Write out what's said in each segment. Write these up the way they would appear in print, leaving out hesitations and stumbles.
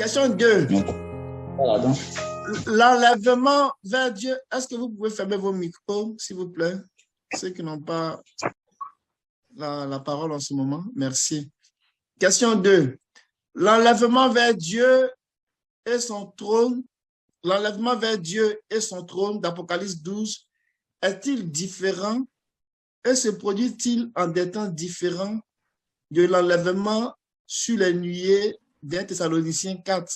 Question 2. Voilà, donc. L'enlèvement vers Dieu. Est-ce que vous pouvez fermer vos micros, s'il vous plaît? Ceux qui n'ont pas la parole en ce moment. Merci. Question 2. L'enlèvement vers Dieu et son trône. L'enlèvement vers Dieu et son trône d'Apocalypse 12 est-il différent et se produit-il en des temps différents de l'enlèvement sur les nuées d'Un Thessaloniciens 4?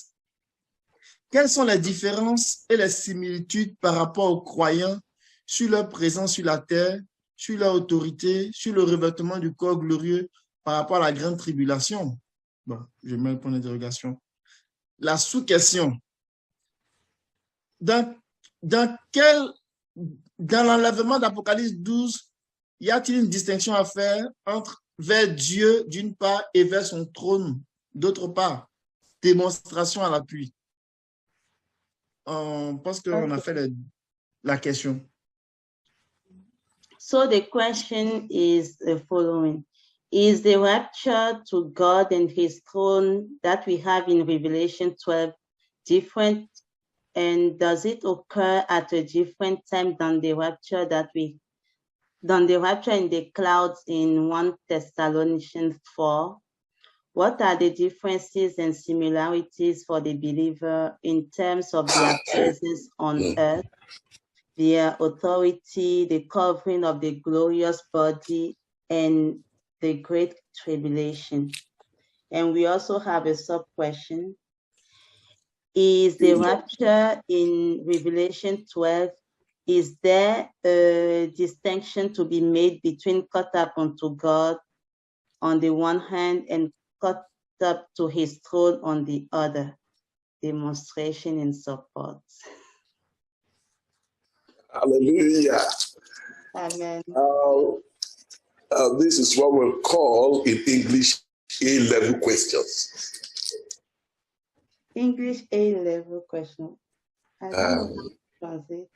Quelles sont les différences et les similitudes par rapport aux croyants sur leur présence sur la terre, sur leur autorité, sur le revêtement du corps glorieux par rapport à la grande tribulation? Bon, je mets un point d'interrogation. La sous-question. Dans l'enlèvement d'Apocalypse 12, y a-t-il une distinction à faire entre vers Dieu d'une part et vers son trône d'autre part? Démonstration à l'appui. Je pense qu'on a fait la question. So the question is the following. Is the rapture to God and his throne that we have in Revelation 12 different, and does it occur at a different time than the rapture in the clouds in 1 Thessalonians 4? What are the differences and similarities for the believer in terms of their presence on earth, their authority, the covering of the glorious body, and the great tribulation? And we also have a sub-question. Is the rapture in Revelation 12, is there a distinction to be made between caught up unto God on the one hand and caught up to his throne on the other? Demonstration in support. Hallelujah. Amen. This is what we'll call in English A-level questions. English A-level question. I don't know how to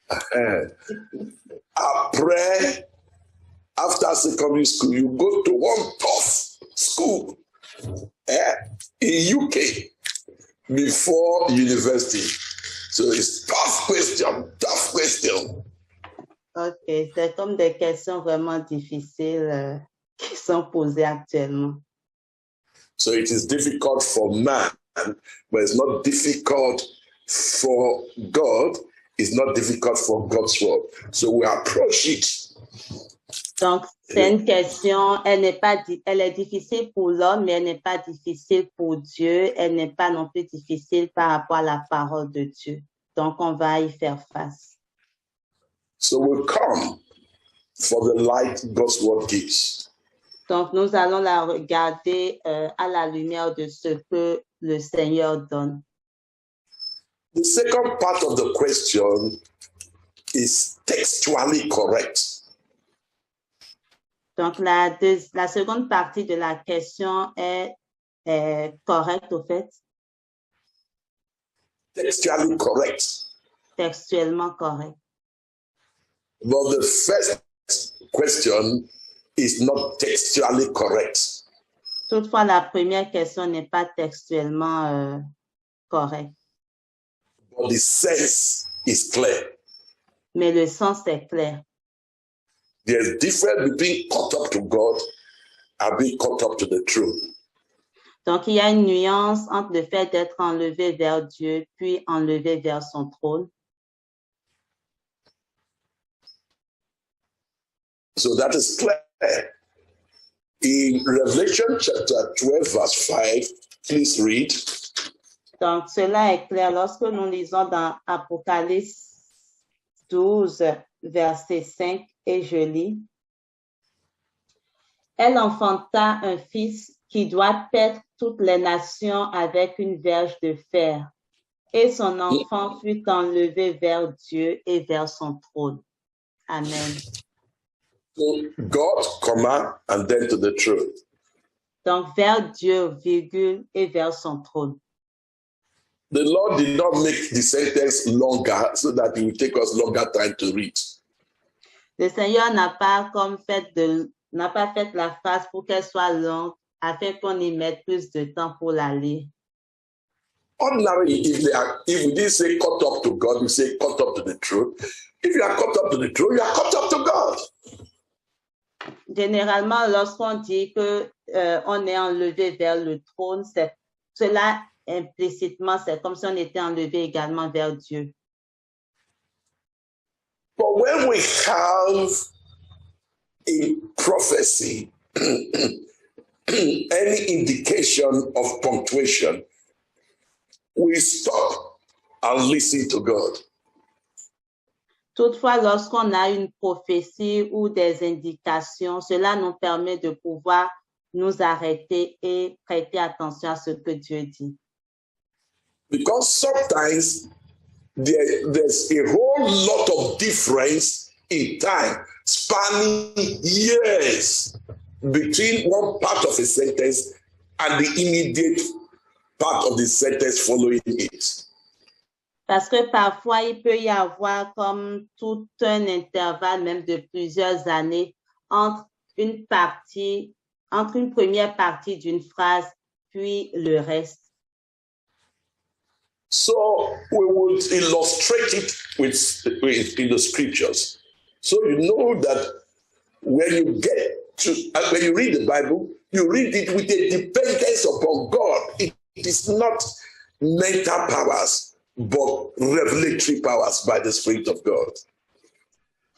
translate. After secondary school, you go to one tough school in UK before university. So it's tough question. Ok, c'est comme des questions vraiment difficiles qui sont posées actuellement. So it is difficult for man, but it's not difficult for God. It's not difficult for God's word. So we approach it. Donc, c'est une question, elle est difficile pour l'homme, mais elle n'est pas difficile pour Dieu. Elle n'est pas non plus difficile par rapport à la parole de Dieu. Donc, on va y faire face. So we'll come for the light God's word gives. Donc, nous allons la regarder à la lumière de ce que le Seigneur donne. The second part of the question is textually correct. Donc, la seconde partie de la question est correcte, au fait. Textually correct. Textuellement correct. But the first question is not textually correct. Toutefois, la première question n'est pas textuellement correcte. But the sense is clear. Mais le sens est clair. There's a difference between caught up to God and being caught up to the truth. Donc, il y a une nuance entre le fait d'être enlevé vers Dieu, puis enlevé vers son trône. So that is clear. In Revelation chapter 12, verse 5, please read. Donc, cela est clair lorsque nous lisons dans Apocalypse 12, verset 5, et je lis. Elle enfanta un fils qui doit paître toutes les nations avec une verge de fer. Et son enfant fut enlevé vers Dieu et vers son trône. Amen. So God, comma, and then to the truth. Donc, vers Dieu, virgule, et vers son trône. The Lord did not make the sentence longer so that it will take us longer time to read. Le Seigneur n'a pas fait la phrase pour qu'elle soit longue, afin qu'on y mette plus de temps pour la lire. ordinarily, if we didn't say caught up to God, we say caught up to the truth. If you are caught up to the truth, you are caught up to God. Généralement, lorsqu'on dit que on est enlevé vers le trône, cela implicitement, c'est comme si on était enlevé également vers Dieu. But when we have a prophecy, any indication of punctuation, we stop and listen to God. Toutefois, lorsqu'on a une prophétie ou des indications, cela nous permet de pouvoir nous arrêter et prêter attention à ce que Dieu dit. Because sometimes there's a whole lot of difference in time, spanning years between one part of a sentence and the immediate part of the sentence following it. Parce que parfois, il peut y avoir comme tout un intervalle, même de plusieurs années, entre une première partie d'une phrase, puis le reste. So we would illustrate it with in the scriptures. So you know that when you read the Bible, you read it with a dependence upon God. It is not mental powers, but revelatory powers by the Spirit of God.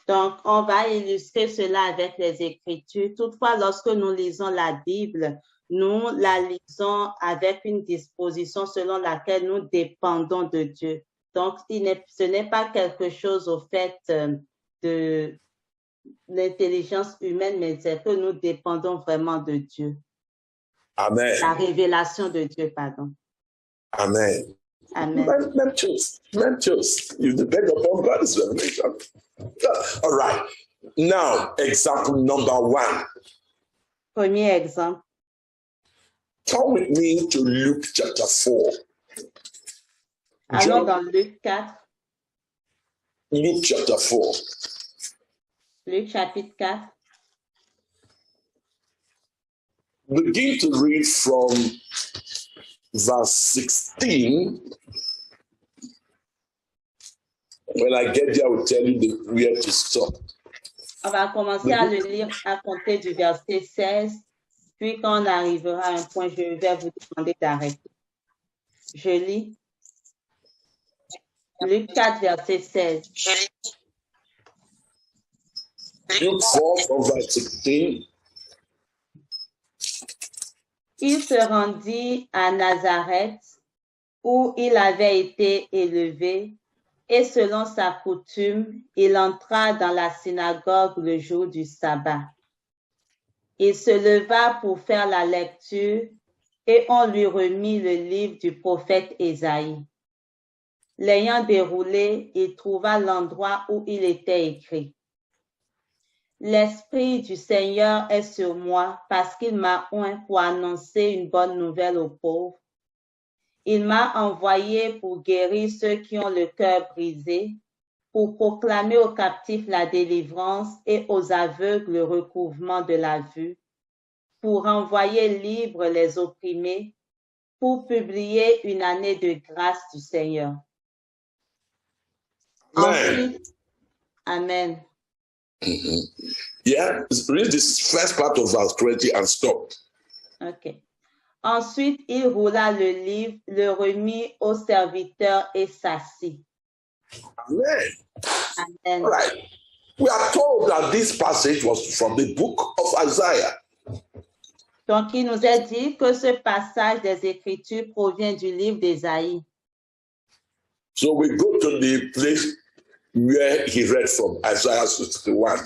Donc, on va illustrer cela avec les Écritures. Toutefois, lorsque nous lisons la Bible, nous la lisons avec une disposition selon laquelle nous dépendons de Dieu. Donc, ce n'est pas quelque chose au fait de l'intelligence humaine, mais c'est que nous dépendons vraiment de Dieu. Amen. La révélation de Dieu, pardon. Amen. Amen. Même chose. You depend upon God's revelation. All right. Now, example number 1. Premier exemple. Come with me to Luke chapter 4. Allons dans Luc 4. Luke chapter 4. Luc chapitre 4. Begin to read from verse 16. When I get there, I will tell you where to stop. On va commencer à le lire à compter du verset 16. Puis quand on arrivera à un point, je vais vous demander d'arrêter. Je lis. Luc 4, verset 16. Luke 4 from verse 16. Il se rendit à Nazareth, où il avait été élevé, et selon sa coutume, il entra dans la synagogue le jour du sabbat. Il se leva pour faire la lecture, et on lui remit le livre du prophète Ésaïe. L'ayant déroulé, il trouva l'endroit où il était écrit. L'Esprit du Seigneur est sur moi parce qu'il m'a oint pour annoncer une bonne nouvelle aux pauvres. Il m'a envoyé pour guérir ceux qui ont le cœur brisé, pour proclamer aux captifs la délivrance et aux aveugles le recouvrement de la vue, pour envoyer libres les opprimés, pour publier une année de grâce du Seigneur. Ensuite, Amen. Yeah, read this first part of verse 20 and stop. OK. Ensuite, il roula le livre, le remit au serviteur et s'assit. Amen. Amen. All right. We are told that this passage was from the book of Isaiah. Donc, il nous est dit que ce passage des Écritures provient du livre d'Ésaïe. So we go to the place where he read from, Isaiah 61.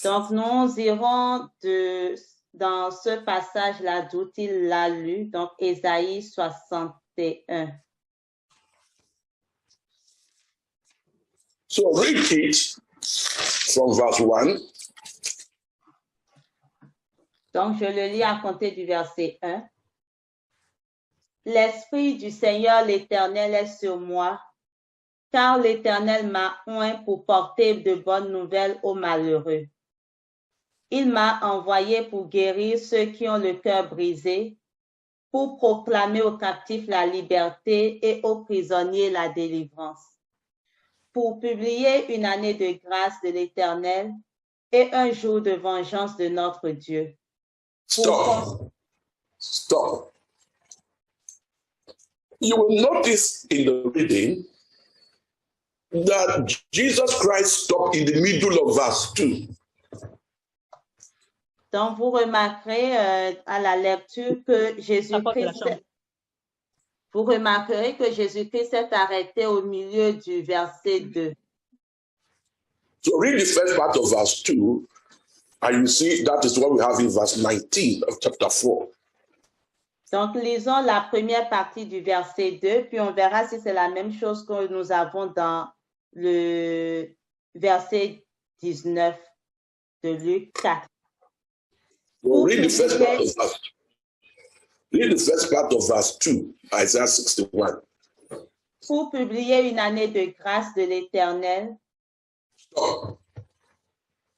Donc, nous irons dans ce passage-là d'où il l'a lu, donc Ésaïe 61. So read it from verse 1. Donc, je le lis à compter du verset 1. L'Esprit du Seigneur l'Éternel est sur moi, car l'Éternel m'a oint pour porter de bonnes nouvelles aux malheureux. Il m'a envoyé pour guérir ceux qui ont le cœur brisé, pour proclamer aux captifs la liberté et aux prisonniers la délivrance, pour publier une année de grâce de l'Éternel et un jour de vengeance de notre Dieu. Stop. You will notice in the reading that Jesus Christ stopped in the middle of verse 2. Donc, vous remarquerez à la lecture que Jésus-Christ s'est arrêté au milieu du verset 2. So read the first part of verse 2, and you see that is what we have in verse 19 of chapter 4. Donc, lisons la première partie du verset 2, puis on verra si c'est la même chose que nous avons dans le verset 19 de Luc 4. Well, read the first part of verse 2, Isaiah 61. Pour publier une année de grâce de l'Éternel.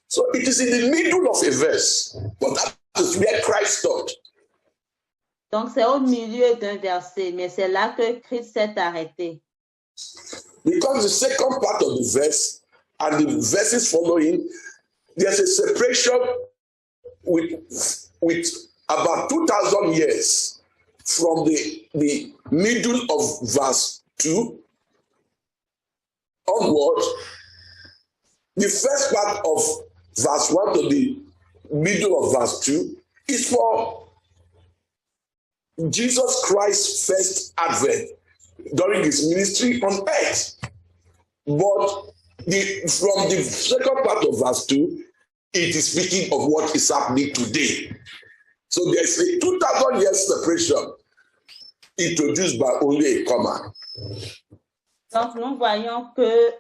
So it is in the middle of a verse, but that is where Christ stopped. Donc c'est au milieu d'un verset, mais c'est là que Christ s'est arrêté. Because the second part of the verse and the verses following, there's a separation with about 2,000 years from the middle of verse 2 onward. The first part of verse 1 to the middle of verse 2 is for Jesus Christ's first advent during his ministry on earth. But from the second part of verse 2, it is speaking of what is happening today. So there's a 2,000 years separation introduced by only a comma. Donc, nous voyons que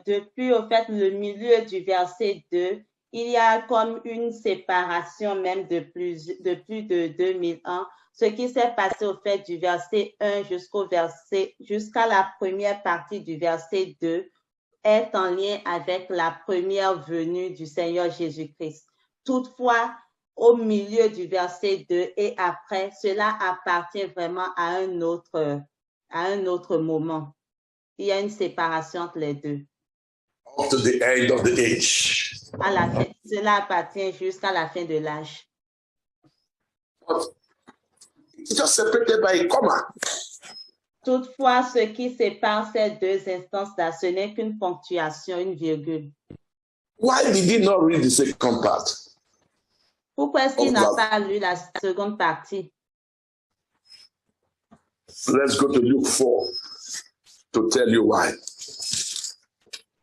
depuis, au fait, le milieu du verset 2, il y a comme une séparation même de plus de 2000 ans. Ce qui s'est passé au fait du verset 1 jusqu'à la première partie du verset 2 est en lien avec la première venue du Seigneur Jésus-Christ. Toutefois, au milieu du verset 2 et après, cela appartient vraiment à un autre moment. Il y a une séparation entre les deux. Up to the end of the age. À la fin, cela appartient jusqu'à la fin de l'âge. It's just separated by a comma. Toutefois, ce qui sépare ces deux instances-là, ce n'est qu'une ponctuation, une virgule. Why did he not read the second part? Pourquoi est-ce qu'il n'a pas lu la seconde partie? Let's go to Luke 4 to tell you why.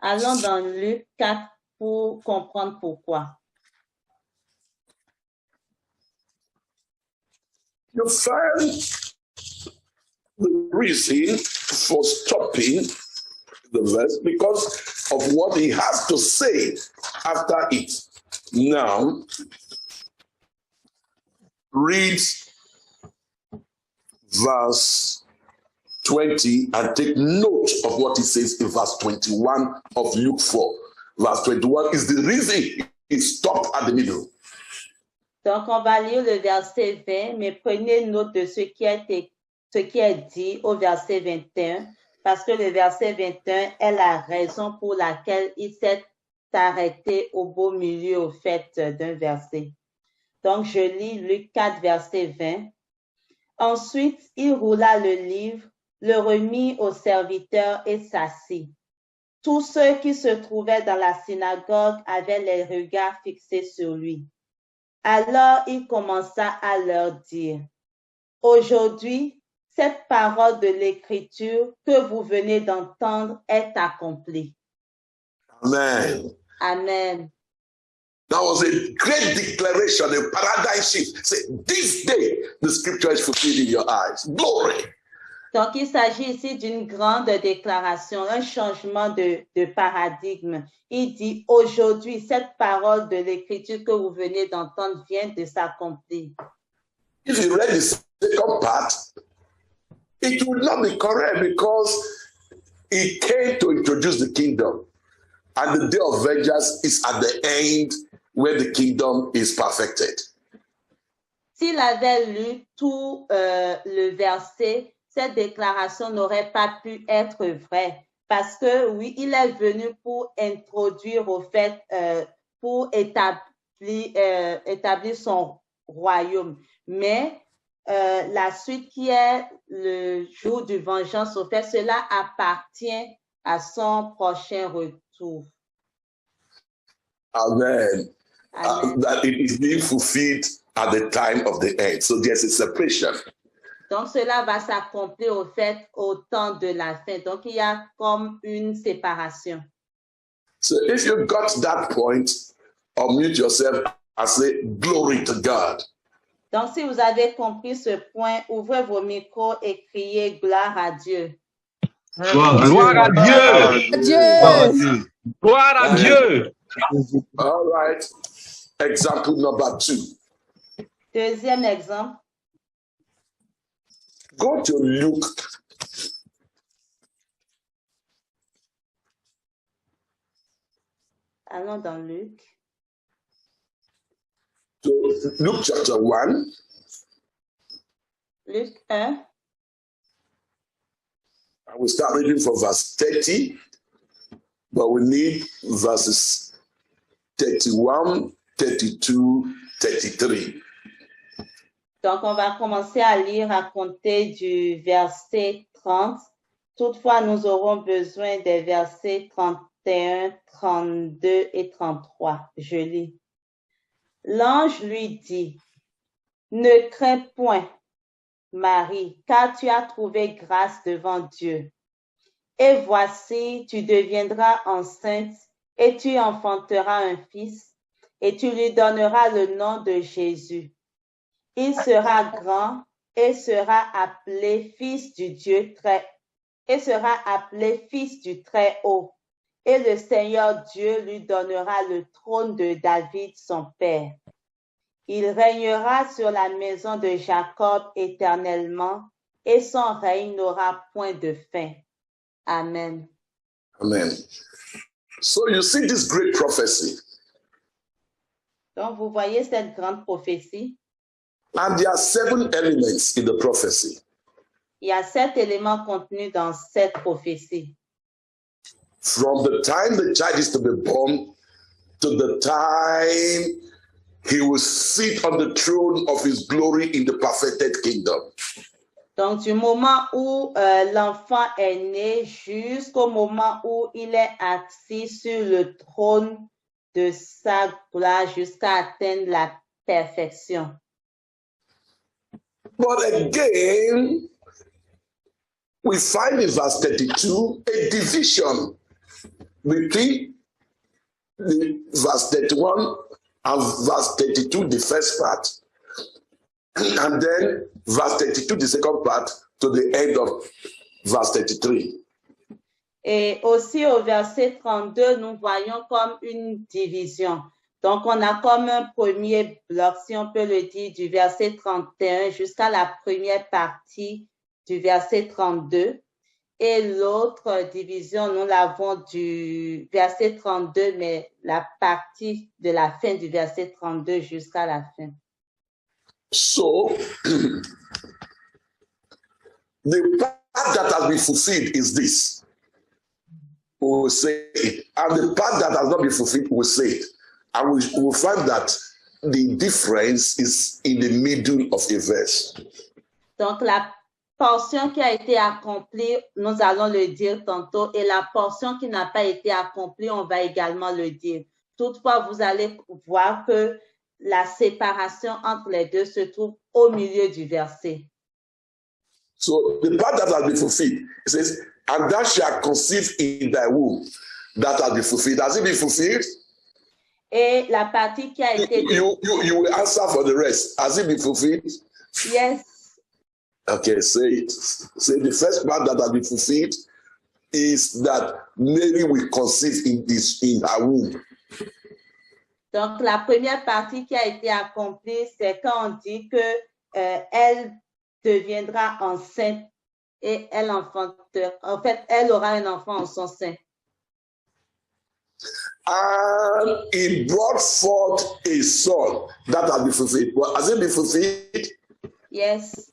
Allons dans Luc 4 pour comprendre pourquoi. You find the reason for stopping the verse because of what he has to say after it. Now, read verse 20 and take note of what he says in verse 21 of Luke 4. Verse 21 is the reason he stopped at the middle. Donc, on va lire le verset 20, mais prenez note de ce qui est dit au verset 21, parce que le verset 21 est la raison pour laquelle il s'est arrêté au beau milieu, au fait d'un verset. Donc, je lis Luc 4, verset 20. Ensuite, il roula le livre, le remit au serviteur et s'assit. Tous ceux qui se trouvaient dans la synagogue avaient les regards fixés sur lui. Alors il commença à leur dire, « Aujourd'hui, cette parole de l'Écriture que vous venez d'entendre est accomplie. » Amen. Amen. That was a great declaration, a paradigm shift. Say, this day, the scripture is fulfilled in your eyes. Glory. Donc, il s'agit ici d'une grande déclaration, un changement de paradigme. Il dit, aujourd'hui, cette parole de l'Écriture que vous venez d'entendre vient de s'accomplir. If you read the second part, it would not be correct because it came to introduce the kingdom. And the day of vengeance is at the end where the kingdom is perfected. S'il avait lu tout le verset, cette déclaration n'aurait pas pu être vraie. Parce que oui, il est venu pour introduire au fait, pour établir son royaume. Mais la suite qui est le jour du vengeance, au fait, cela appartient à son prochain retour. Amen. Amen. That it is being fulfilled at the time of the end. So there's a separation. Donc, cela va s'accomplir au fait au temps de la fin. Donc, il y a comme une séparation. So if you got that point, unmute yourself and say, glory to God. Donc, si vous avez compris ce point, ouvrez vos micros et criez gloire à Dieu. Gloire à Dieu. Gloire à Dieu. All right. Example number 2. Deuxième exemple. Go to Luke. Allons dans Luc. So Luke chapter 1. Luc 1. I will start reading from verse 30, but we need verses 31, 32, 33. Donc, on va commencer à lire à compter du verset 30. Toutefois, nous aurons besoin des versets 31, 32 et 33. Je lis. L'ange lui dit, « Ne crains point, Marie, car tu as trouvé grâce devant Dieu. Et voici, tu deviendras enceinte et tu enfanteras un fils, et tu lui donneras le nom de Jésus. Il sera grand et sera appelé fils du Très-Haut. Et le Seigneur Dieu lui donnera le trône de David, son père. Il régnera sur la maison de Jacob éternellement, et son règne n'aura point de fin. Amen. Amen. So you see this great prophecy. Donc, vous voyez cette grande prophétie. And there are 7 elements in the prophecy. Il y a 7 éléments contenus dans cette prophétie. From the time the child is to be born to the time he will sit on the throne of his glory in the perfected kingdom. Donc, du moment où l'enfant est né jusqu'au moment où il est assis sur le trône de sa gloire jusqu'à atteindre la perfection. But again, we find in verse 32 a division between the verse 31 and verse 32, the first part, and then verse 32, the second part, to the end of verse 33. Et aussi au verset 32, nous voyons comme une division. Donc, on a comme un premier bloc, si on peut le dire, du verset 31 jusqu'à la première partie du verset 32. Et l'autre division, nous l'avons du verset 32, mais la partie de la fin du verset 32 jusqu'à la fin. So, the part that has been fulfilled is this. We will say it. And the part that has not been fulfilled, we will say it. And we will find that the difference is in the middle of a verse. Donc, la portion qui a été accomplie, nous allons le dire tantôt, et la portion qui n'a pas été accomplie, on va également le dire. Toutefois, vous allez voir que la séparation entre les deux se trouve au milieu du verset. So the part that has been fulfilled, it says, and thou shalt conceive in thy womb. That has been fulfilled. Has it been fulfilled? Et la partie qui a été... You will answer for the rest. Has it been fulfilled? Yes. Okay, say it. Say the first part that has been fulfilled is that Mary will conceive in her womb. Donc, la première partie qui a été accomplie, c'est quand on dit que elle deviendra enceinte et elle enfantera. En fait, elle aura un enfant en son sein. And he brought forth a son. That has been fulfilled. Well, has it been fulfilled? Yes.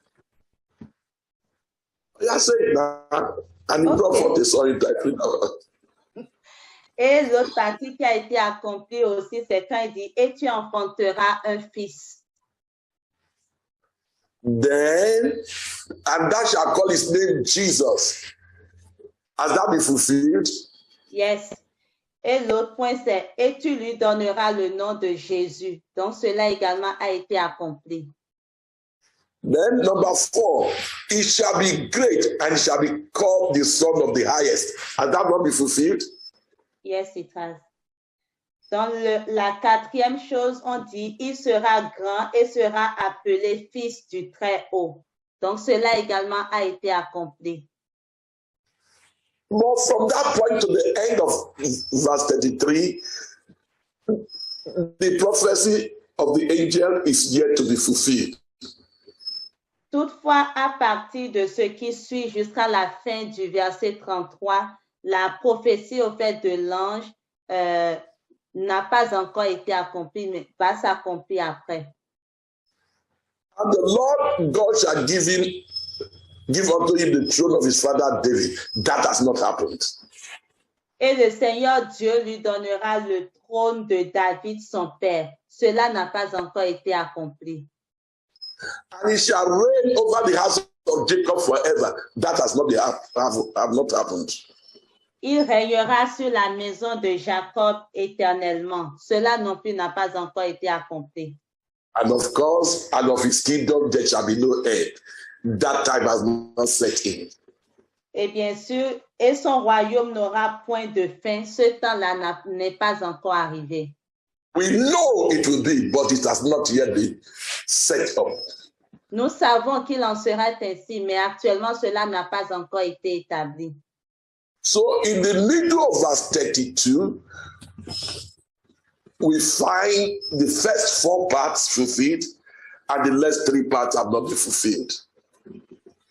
Yeah, say it now. And he brought forth a son. Et l'autre partie qui a été accomplie aussi, c'est quand il dit, et tu enfanteras un fils. Then, and thou shalt call his name Jesus. Has that been fulfilled? Yes. Et l'autre point, c'est, et tu lui donneras le nom de Jésus. Donc, cela également a été accompli. Then, number 4, he shall be great and he shall be called the Son of the Highest. Has that not been fulfilled? Yes, it has. Dans la quatrième chose, on dit, il sera grand et sera appelé fils du Très-Haut. Donc, cela également a été accompli. But from that point to the end of verse 33, the prophecy of the angel is yet to be fulfilled. Toutefois, à partir de ce qui suit jusqu'à la fin du verset 33, la prophétie au fait de l'ange n'a pas encore été accomplie, mais va s'accomplir après. And the Lord God shall give unto him the throne of his father David. That has not happened. Et le Seigneur Dieu lui donnera le trône de David, son père. Cela n'a pas encore été accompli. And he shall reign over the house of Jacob forever. That has not happened. Il régnera sur la maison de Jacob éternellement. Cela non plus n'a pas encore été accompli. And of course, and of his kingdom there shall be no end. That time has not set in. Et bien sûr, et son royaume n'aura point de fin. Ce temps-là n'est pas encore arrivé. We know it will be, but it has not yet been set up. Nous savons qu'il en sera ainsi, mais actuellement, cela n'a pas encore été établi. So in the middle of verse 32, we find the first 4 parts fulfilled and the last 3 parts have not been fulfilled.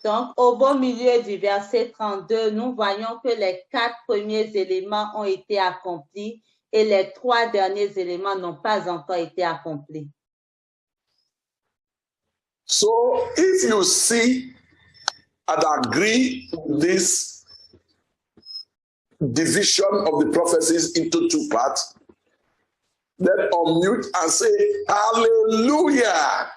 Donc, au beau milieu du verset 32, nous voyons que les 4 premiers éléments ont été accomplis et les 3 derniers éléments n'ont pas encore été accomplis. So if you see and agree with this division of the prophecies into 2 parts, then unmute and say Hallelujah.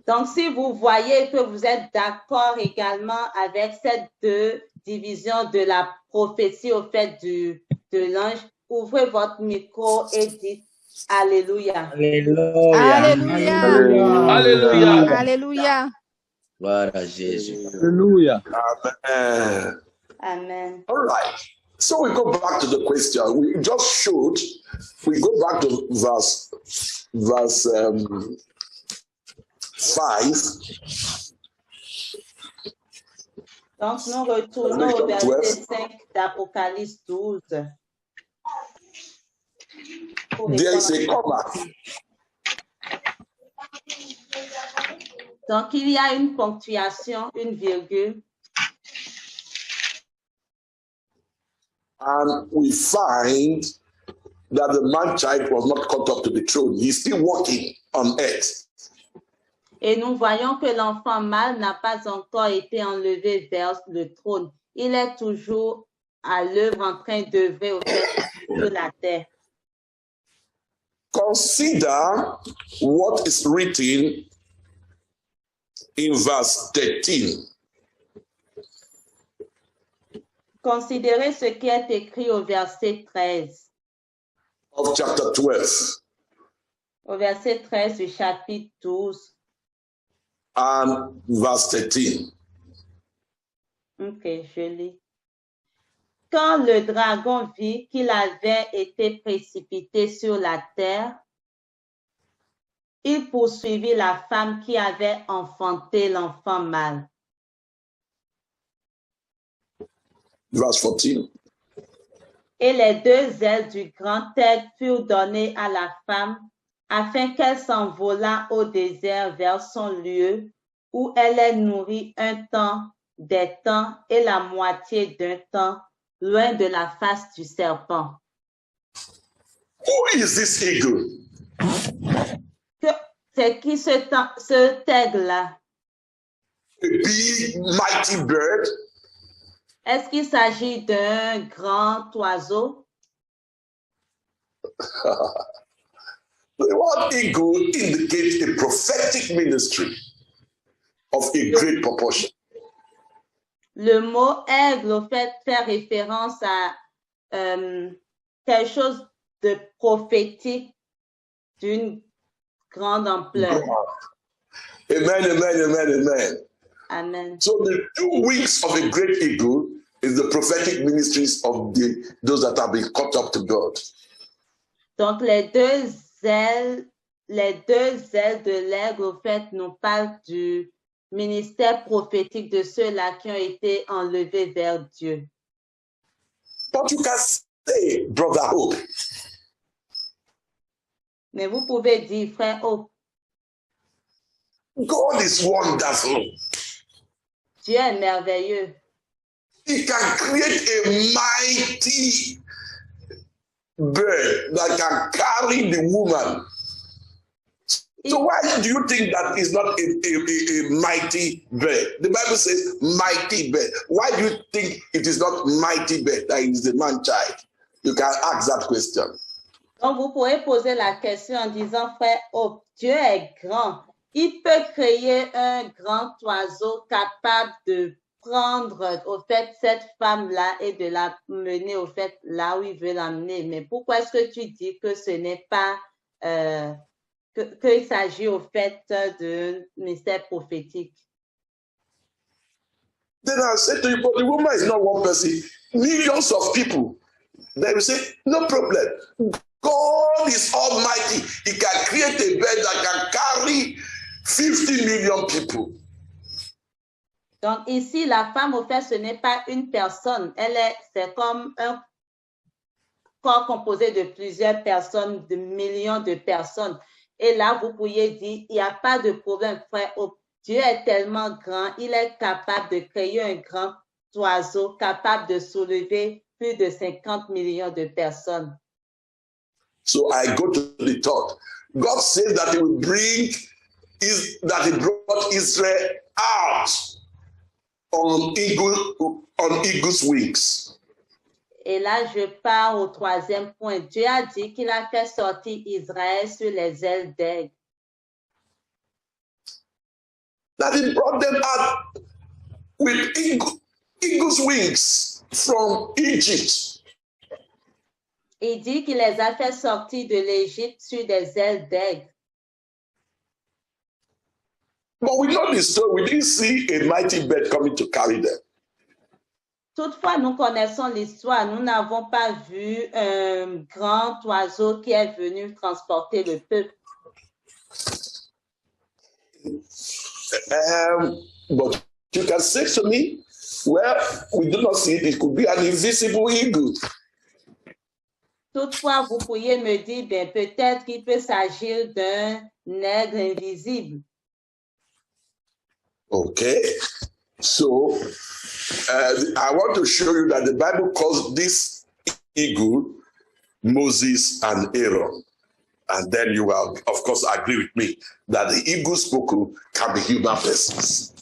Donc, si vous voyez que vous êtes d'accord également avec cette 2 divisions de la prophétie au fait de l'ange, ouvrez votre micro et dites Alléluia. Alléluia. Alléluia. Alléluia. Alléluia. Gloire à Jésus. Alléluia. Amen. Amen. All right. So we go back to the question. We just showed. We go back to verse 5. Donc, nous retournons au verset 5 d'Apocalypse 12. There is a comma. Donc, il y a une ponctuation, une virgule. And we find that the man-child was not caught up to the throne. He's still walking on earth. Et nous voyons que l'enfant mâle n'a pas encore été enlevé vers le trône. Il est toujours à l'œuvre en train d'œuvrer au fait sur la terre. Consider what is written in verse 13. Considérez ce qui est écrit au verset 13. Of chapter 12. Au verset 13 du chapitre 12. And verse 13. Ok, je lis. Quand le dragon vit qu'il avait été précipité sur la terre, il poursuivit la femme qui avait enfanté l'enfant mâle. Verse 14. Et les 2 ailes du grand aigle furent données à la femme afin qu'elle s'envolât au désert vers son lieu où elle est nourrie un temps, des temps et la moitié d'un temps, loin de la face du serpent. Who is this eagle? C'est qui ce aigle-là? A big, mighty bird? Est-ce qu'il s'agit d'un grand oiseau? The word eagle indicates a prophetic ministry of a great proportion. Le mot aigle, au fait, fait référence à quelque chose de prophétique d'une grande ampleur. Amen, amen, amen, amen. Amen. So the 2 wings of a great eagle is the prophetic ministries of those that have been caught up to God. Donc, les deux ailes de l'aigle, au fait, nous parlent du ministère prophétique de ceux-là qui ont été enlevés vers Dieu. But you can say, Brother Hope, Mais vous pouvez dire, frère Hope, God is wonderful. Dieu est merveilleux. He can create a mighty bird that can carry the woman. So why do you think that is not a mighty bird? The Bible says mighty bird. Why do you think it is not mighty bird that is the man child? You can ask that question. Donc, vous pourrez poser la question en disant, frère Hope, Dieu est grand. Il peut créer un grand oiseau capable de prendre, au fait, cette femme-là et de la mener, au fait, là où il veut l'amener. Mais pourquoi est-ce que tu dis que ce n'est pas, qu'il s'agit, au fait, d'un mystère prophétique? Then I said to you, but the woman is not one person. Millions of people. They will say, no problem. God is almighty. He can create a bird that can carry 50 million people. Donc ici, la femme, au fait, ce n'est pas une personne. C'est comme un corps composé de plusieurs personnes, de millions de personnes. Et là, vous pourriez dire, il n'y a pas de problème, frère. Dieu est tellement grand, il est capable de créer un grand oiseau, capable de soulever plus de 50 millions de personnes. So I go to the thought. God says that he will that he brought Israel out on eagle's wings. Et là, je pars au troisième point. Dieu a dit qu'il a fait sortir Israël sur les ailes d'aigle. That he brought them out with eagle's wings from Egypt. Il dit qu'il les a fait sortir de l'Égypte sur des ailes d'aigle. But we know this story. We didn't see a mighty bird coming to carry them. Toutefois, nous connaissons l'histoire. Nous n'avons pas vu un grand oiseau qui est venu transporter le peuple. But you can say to me, well, we do not see it. It could be an invisible eagle. Toutefois, vous pourriez me dire, ben, peut-être qu'il peut s'agir d'un aigle invisible. Okay, so I want to show you that the Bible calls this eagle Moses and Aaron. And then you will, of course, agree with me that the eagle spoken can be human persons.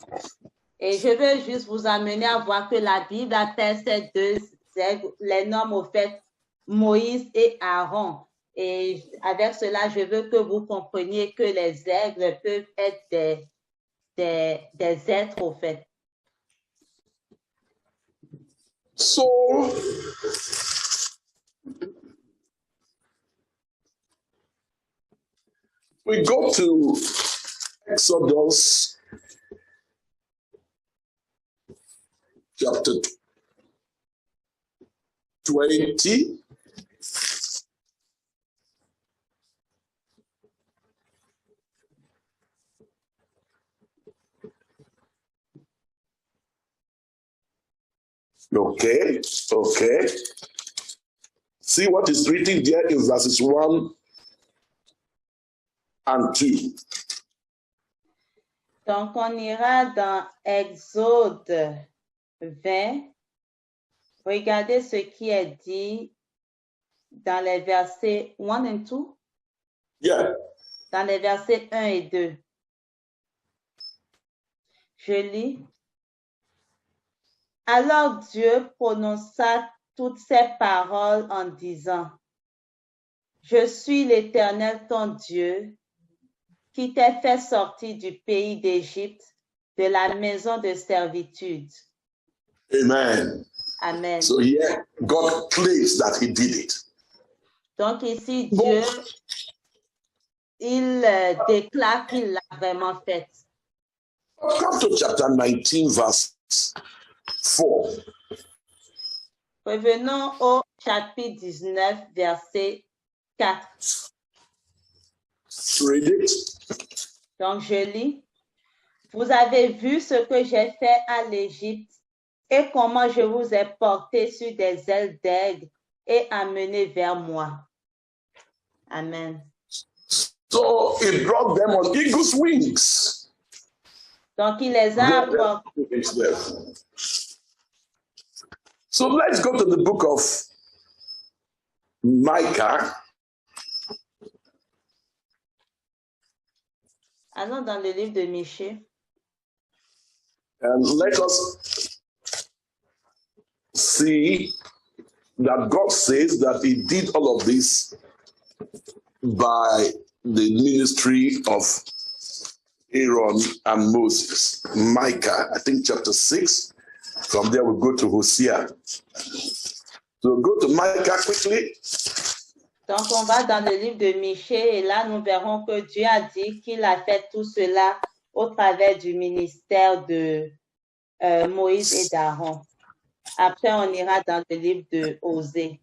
Et je veux juste vous amener à voir que la Bible appelle ces deux aigles, les nomme au fait Moïse et Aaron. Et avec cela, je veux que vous compreniez que les aigles peuvent être des êtres au fait. So, we go to Exodus chapter 20. Okay. See what is written there in verses 1 and 2. Donc, on ira dans Exode 20. Regardez ce qui est dit dans les versets 1 and 2. Yeah. Dans les versets 1 et 2. Je lis. Alors Dieu prononça toutes ces paroles en disant, je suis l'Éternel ton Dieu, qui t'ai fait sortir du pays d'Égypte, de la maison de servitude. Amen. Amen. So here, God claims that he did it. Donc ici, Dieu, il déclare qu'il l'a vraiment fait. Come to chapter 19, verse 4. Revenons au chapitre 19, verset 4. Read it. Donc je lis. Vous avez vu ce que j'ai fait à l'Égypte et comment je vous ai porté sur des ailes d'aigle et amené vers moi. Amen. So he brought them on eagle's wings. Donc il les a apportés. So let's go to the book of Micah. Allons dans le livre de Michée. And let us see that God says that he did all of this by the ministry of Aaron and Moses. Micah, I think chapter 6. From there we'll go to Hosea. So go to Micah quickly. Donc on va dans le livre de Michée et là nous verrons que Dieu a dit qu'il a fait tout cela au travers du ministère de Moïse et d'Aaron. Après on ira dans le livre de Osée.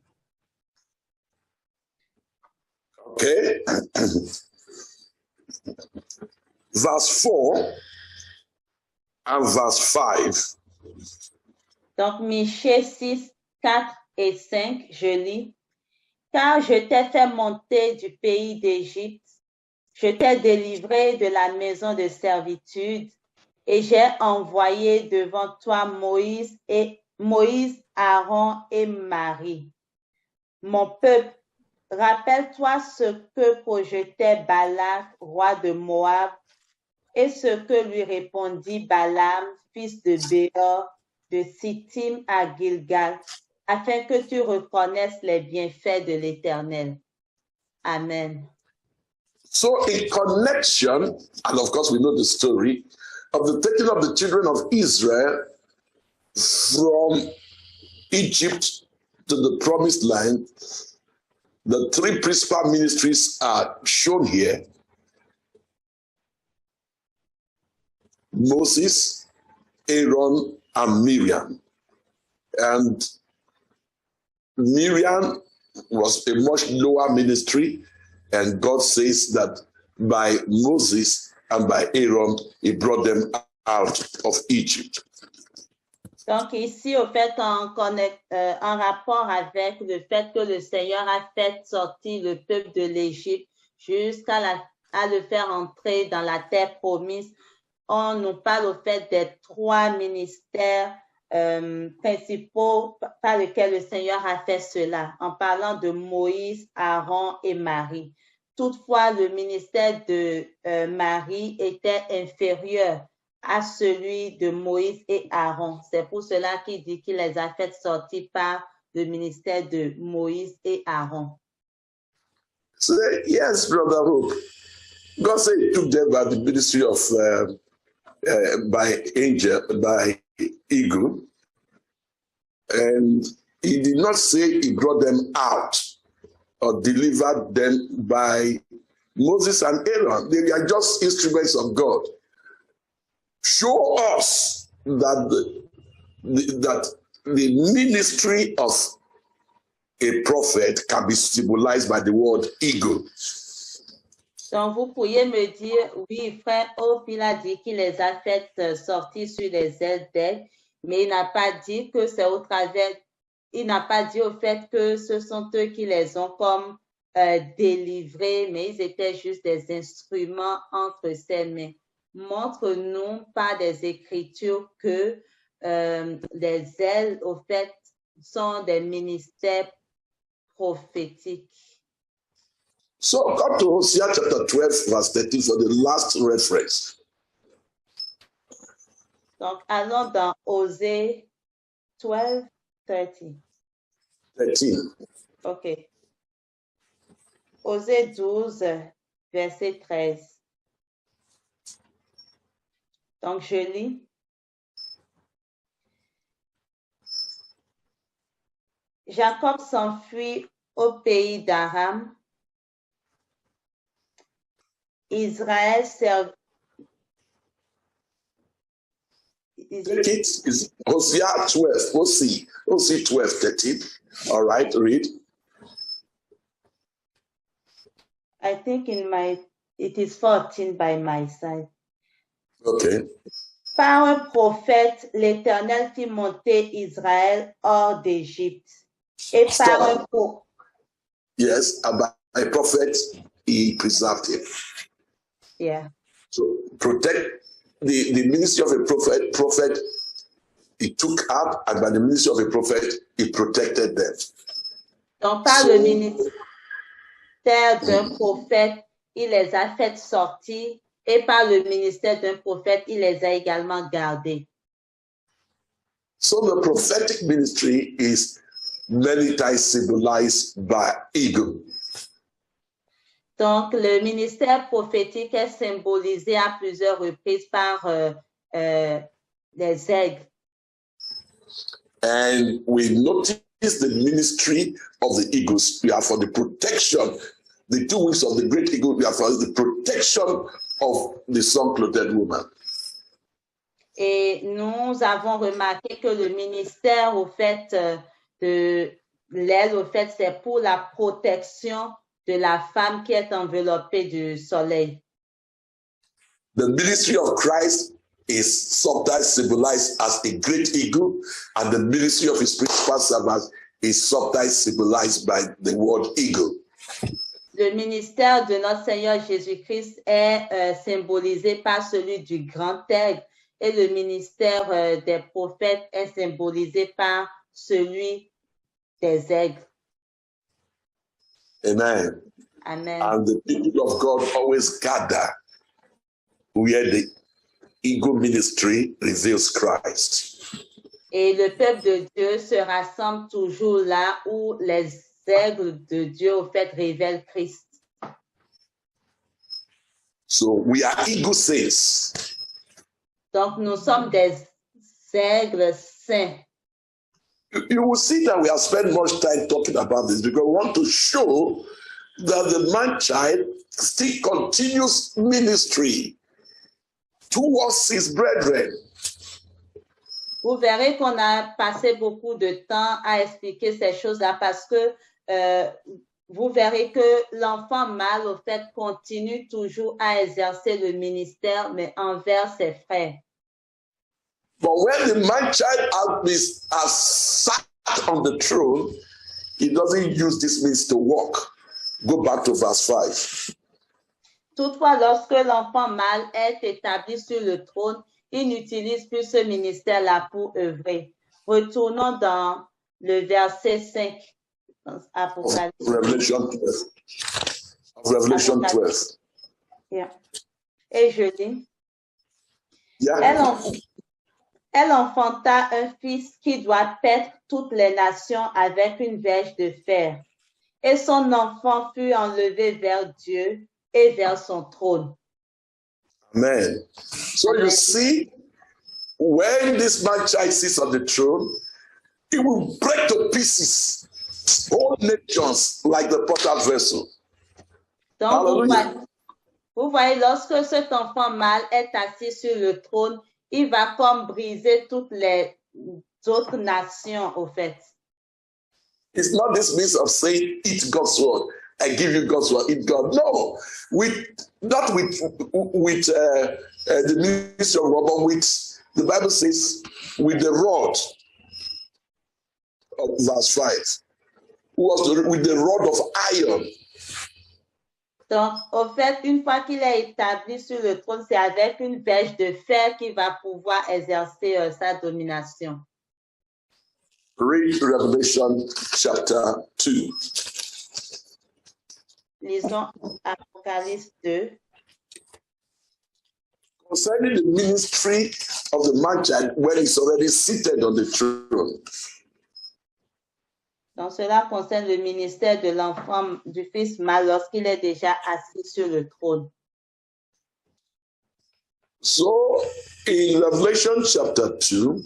Okay. Verse 4 and verse 5. Donc Michée 6, 4 et 5, je lis. Car je t'ai fait monter du pays d'Égypte, je t'ai délivré de la maison de servitude, et j'ai envoyé devant toi Moïse, Aaron et Marie. Mon peuple, rappelle-toi ce que projetait Balak, roi de Moab, et ce que lui répondit Balaam, fils de Béor, de Sittim à Gilgal, afin que tu reconnaisses les bienfaits de l'Éternel. Amen. So in connection, and of course we know the story, of the taking of the children of Israel from Egypt to the promised land, the three principal ministries are shown here. Moses, Aaron, and Miriam. And Miriam was a much lower ministry, and God says that by Moses and by Aaron, he brought them out of Egypt. Donc ici, au fait, en rapport avec le fait que le Seigneur a fait sortir le peuple de l'Égypte jusqu'à le faire entrer dans la terre promise, on nous parle au fait des trois ministères principaux par lesquels le Seigneur a fait cela, en parlant de Moïse, Aaron et Marie. Toutefois, le ministère de Marie était inférieur à celui de Moïse et Aaron. C'est pour cela qu'il dit qu'il les a fait sortir par le ministère de Moïse et Aaron. So, yes, Brother Hope. God said he took them by the ministry of by eagle, and he did not say he brought them out or delivered them by Moses and Aaron. They are just instruments of God. Show us that the ministry of a prophet can be symbolized by the word eagle. Donc, vous pourriez me dire, oui, frère Hope, il a dit qu'il les a fait sortir sur les ailes d'aigle, mais il n'a pas dit que c'est au travers, il n'a pas dit au fait que ce sont eux qui les ont comme délivrés, mais ils étaient juste des instruments entre ses mains. Montre-nous par des écritures que les ailes, au fait, sont des ministères prophétique. So come to Hosea chapter 12, verse 13 for the last reference. Donc, allons dans Osée 12, 13. 13. OK. Osée 12, verset 13. Donc, je lis. Jacob s'enfuit au pays d'Aram. Israël servit. Take it. It's Hosea 12. Hosea 12, 13. All right, read. I think it is 14 by my side. Okay. Par un prophète, l'Éternel fit monter Israël hors d'Égypte. Et par un prophète. Yes, by a prophet, he preserved him. Yeah. So protect the ministry of a prophet, he took up, and by the ministry of a prophet, he protected them. Donc, par le ministère d'un prophète, il les a fait sortir, et par le ministère d'un prophète, il les a également gardés. So the prophetic ministry is many times symbolized by eagle. Donc, le ministère prophétique est symbolisé à plusieurs reprises par les aigles. And we notice the ministry of the eagles. We are for the protection. The 2 weeks of the great eagle, we are for the protection of the sun-clothed woman. Et nous avons remarqué que le ministère, au fait, de l'aile, au fait, c'est pour la protection de la femme qui est enveloppée du soleil. The ministry of Christ is sometimes symbolized as a great eagle, and the ministry of his principal servants is sometimes symbolized by the word eagle. Le ministère de notre Seigneur Jésus-Christ est symbolisé par celui du grand aigle, et le ministère des prophètes est symbolisé par celui des aigles. Amen. Amen. And the people of God always gather where the eagle ministry reveals Christ. Et le peuple de Dieu se rassemble toujours là où les aigles de Dieu, au fait, révèlent Christ. So we are eagle saints. Donc, nous sommes des aigles saints. You will see that we have spent much time talking about this because we want to show that the man-child still continues ministry towards his brethren. Vous verrez qu'on a passé beaucoup de temps à expliquer ces choses-là parce que vous verrez que l'enfant mâle, au fait, continue toujours à exercer le ministère, mais envers ses frères. But when the man-child has sat on the throne, he doesn't use this means to walk. Go back to verse 5. Toutefois, lorsque l'enfant mâle est établi sur le trône, il n'utilise plus ce ministère-là pour œuvrer. Retournons dans le verset 5. Apocalypse. Revelation 12. Revelation 12. Yeah. Et je lis. Yeah. Elle enfanta un fils qui doit paître toutes les nations avec une verge de fer. Et son enfant fut enlevé vers Dieu et vers son trône. Amen. So you see, when this man-child sits on the throne, he will break to pieces whole nations like the potter vessel. Donc, vous voyez, lorsque cet enfant mâle est assis sur le trône, il va comme briser toutes les autres nations, au fait. It's not this means of saying, eat God's word. I give you God's word, eat God. No, not with the ministry of rod, but with, the Bible says, with the rod of verse 5. With the rod of iron. Donc, au fait, une fois qu'il est établi sur le trône, c'est avec une verge de fer qu'il va pouvoir exercer sa domination. Read Revelation chapter 2. Lisons Apocalypse 2. Concerning the ministry of the man-child when he's already seated on the throne. Donc, cela concerne le ministère de l'enfant du fils mâle lorsqu'il est déjà assis sur le trône. So, in Revelation chapter 2,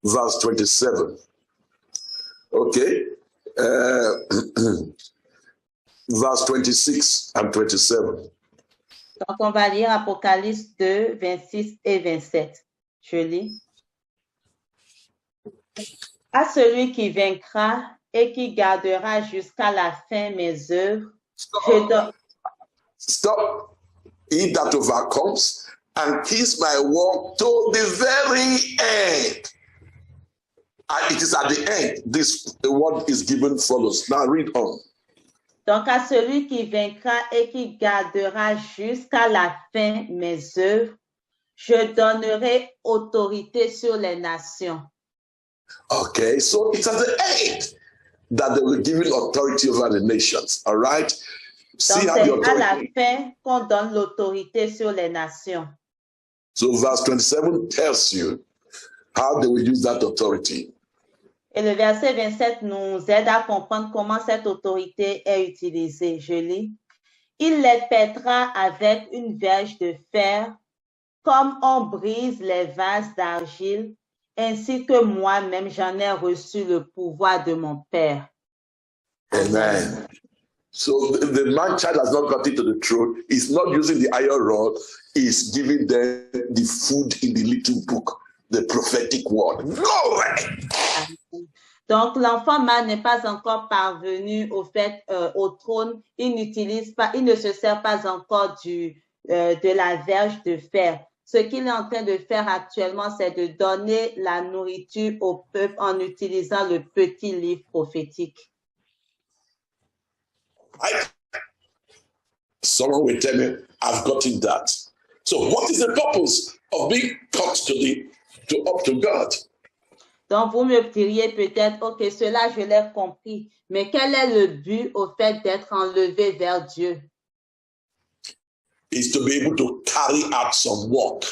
verse 27, okay, verse 26 and 27. Donc, on va lire Apocalypse 2, 26 et 27. Je lis. À celui qui vaincra et qui gardera jusqu'à la fin mes œuvres, je donne. Stop. He that overcomes and keeps my word to the very end. And it is at the end the word is given follows. Now read on. Donc à celui qui vaincra et qui gardera jusqu'à la fin mes œuvres, je donnerai autorité sur les nations. Okay, so it's at the end that they will give authority over the nations. All right. Donc c'est à la fin qu'on donne l'autorité sur les nations. So verse 27 tells you how they will use that authority. Et le verset 27 nous aide à comprendre comment cette autorité est utilisée. Je lis. Il les pètera avec une verge de fer, comme on brise les vases d'argile, ainsi que moi-même j'en ai reçu le pouvoir de mon Père. Amen. So the man-child has not got into the throne. He's not using the iron rod. He's giving them the food in the little book, the prophetic word. Glory! Donc, l'enfant mâle n'est pas encore parvenu au trône. Il ne se sert pas encore de la verge de fer. Ce qu'il est en train de faire actuellement, c'est de donner la nourriture au peuple en utilisant le petit livre prophétique. Someone will tell me, I've gotten that. So what is the purpose of being taught up to God? Donc, vous me diriez peut-être, OK, cela, je l'ai compris. Mais quel est le but au fait d'être enlevé vers Dieu? Is to be able to carry out some work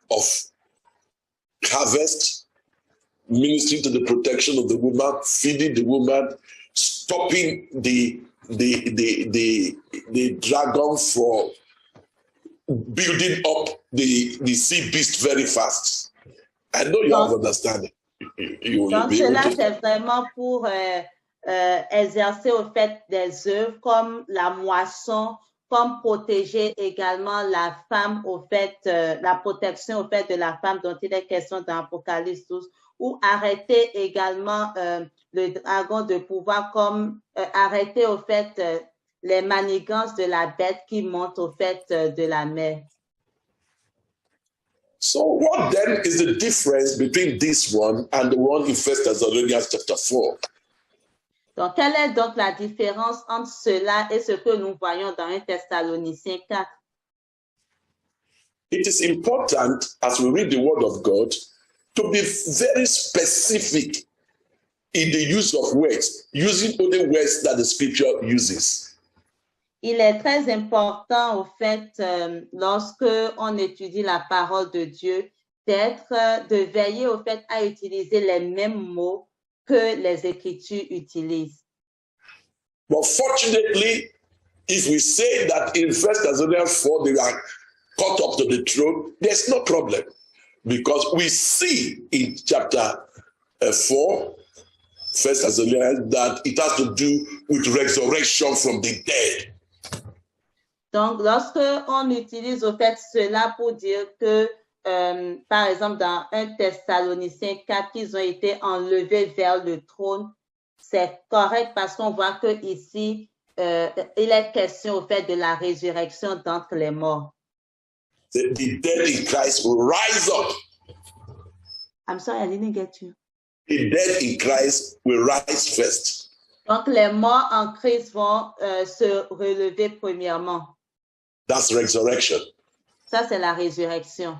of harvest, ministering to the protection of the woman, feeding the woman, stopping the dragon for building up the sea beast very fast. I know you have understanding. Donc, cela, c'est vraiment pour exercer au fait des œuvres comme la moisson, comme protéger également la femme au fait, la protection au fait de la femme dont il est question dans Apocalypse 12, ou arrêter également le dragon de pouvoir, comme arrêter au fait les manigances de la bête qui monte au fait de la mer. So what then is the difference between this one and the one in 1 Thessalonians chapter 4? Donc, quelle est donc la différence entre cela et ce que nous voyons dans 1 Thessaloniciens 4? It is important as we read the word of God to be very specific in the use of words, using only words that the scripture uses. Il est très important, au fait, lorsque on étudie la parole de Dieu, de veiller, au fait, à utiliser les mêmes mots que les Écritures utilisent. But fortunately, if we say that in 1 Thessalonians 4 they are caught up to the throne, there's no problem. Because we see in chapter 4, 1 Thessalonians, that it has to do with resurrection from the dead. Donc, lorsque on utilise au fait cela pour dire que, par exemple, dans 1 Thessaloniciens 4, ils ont été enlevés vers le trône, c'est correct parce qu'on voit que ici, il est question au fait de la résurrection d'entre les morts. The dead in Christ will rise up. I'm sorry, I didn't get you. The dead in Christ will rise first. Donc, les morts en Christ vont se relever premièrement. That's resurrection. Ça, c'est la résurrection.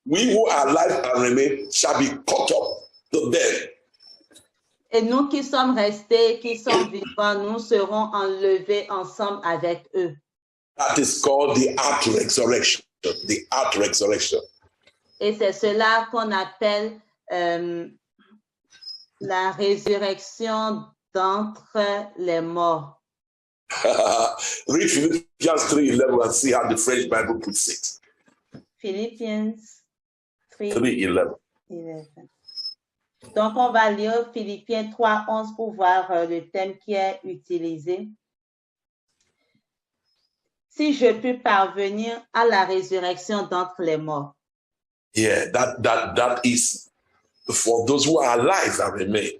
We who are alive and remain shall be caught up to them. Et nous qui sommes restés, qui sommes vivants, nous serons enlevés ensemble avec eux. That is called the art resurrection. The art resurrection. Et c'est cela qu'on appelle la résurrection d'entre les morts. Read Philippians 3:11 and see how the French Bible puts it. Philippians 3:11. 3:11. Donc, on va lire Philippiens 3:11 pour voir le thème qui est utilisé. Si je peux parvenir à la résurrection d'entre les morts. Yeah, that is for those who are alive and remain.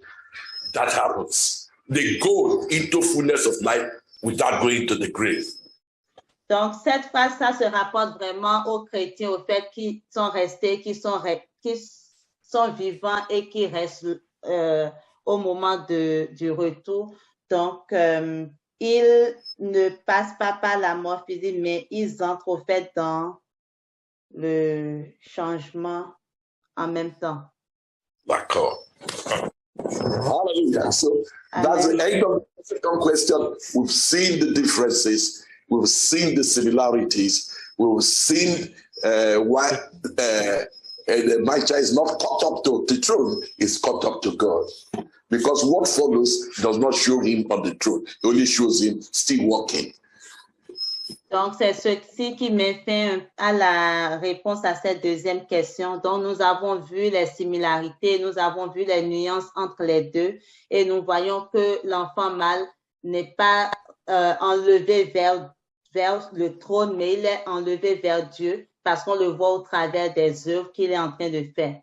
That happens. They go into fullness of life without going to the grave. Donc, cette phrase, ça se rapporte vraiment aux chrétiens, au fait qu'ils sont restés, qui sont vivants et qui restent au moment du retour. Donc, ils ne passent pas par la mort physique, mais ils entrent au fait dans le changement en même temps. D'accord. Hallelujah. So that's the end of the second question. We've seen the differences. We've seen the similarities. We've seen why Elijah is not caught up to the throne, is caught up to God. Because what follows does not show him on the throne. It only shows him still walking. Donc, c'est ceci qui met fin à la réponse à cette deuxième question. Donc, nous avons vu les similarités, nous avons vu les nuances entre les deux et nous voyons que l'enfant mâle n'est pas enlevé vers le trône, mais il est enlevé vers Dieu parce qu'on le voit au travers des œuvres qu'il est en train de faire.